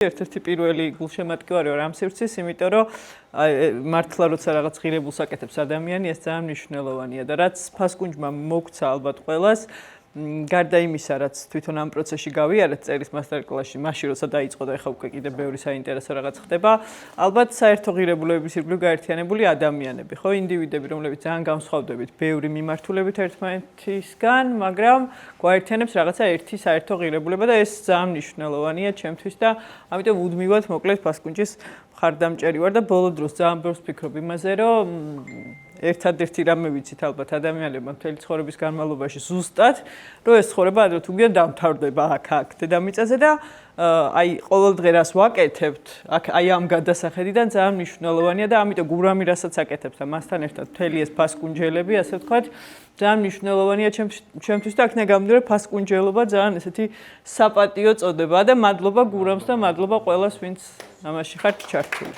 ერთ-ერთი პირველი გულშემატკივარი ვარ ამ სივრცის, იმიტომ რომ მართლა როცა რაღაც ღირებულს აკეთებს ადამიანი, ეს ძალიან მნიშვნელოვანია და რაც ფასკუნჯმა მოგცა ალბათ ყველას, გარდა იმისა, რაც თვითონ ამ პროცესში გავიარეთ წერის მასტერკლასში, მაშინ როცა დაიწყო და ეხლა უკვე კიდე ბევრი საინტერესო რაღაც ხდება, ალბათ საერთო ღირებულების ირგვლივ გაერთიანებული ადამიანები, ხო, ინდივიდები, რომლებიც ძალიან განსხვავდებით ბევრი მიმართულებით ერთმანეთისგან, მაგრამ გვაერთიანებს რაღაცა ერთი საერთო ღირებულება და ეს ძალიან მნიშვნელოვანია ჩემთვის და ამიტომ უდმივად მოკლედ ფასკუნჯის მხარდამჭერი ვარ და ბოლო დროს ძალიან ბევრს ვფიქრობ იმაზე, რომ ერთადერთი რამე ვიცით ალბათ ადამიანებმა მთელი ცხოვრების განმავლობაში ზუსტად, რომ ეს ცხოვრება ადრე თუ გიან დამთავრდება აქ დედამიწაზე და აი ყოველ დღე რას ვაკეთებთ, აი ამ გადასახედიდან ძალიან მნიშვნელოვანია და ამიტომ გურამი რასაც აკეთებს და მასთან ერთად მთელი ეს ფასკუნჯელები, ასე ვთქვათ, ძალიან მნიშვნელოვანია ჩემთვის და აქ ნაგამდე ფასკუნჯელობა ძალიან ესეთი საპატიო წოდებაა და მადლობა გურამს და მადლობა ყველას, ვინც ამაში ხართ ჩართული.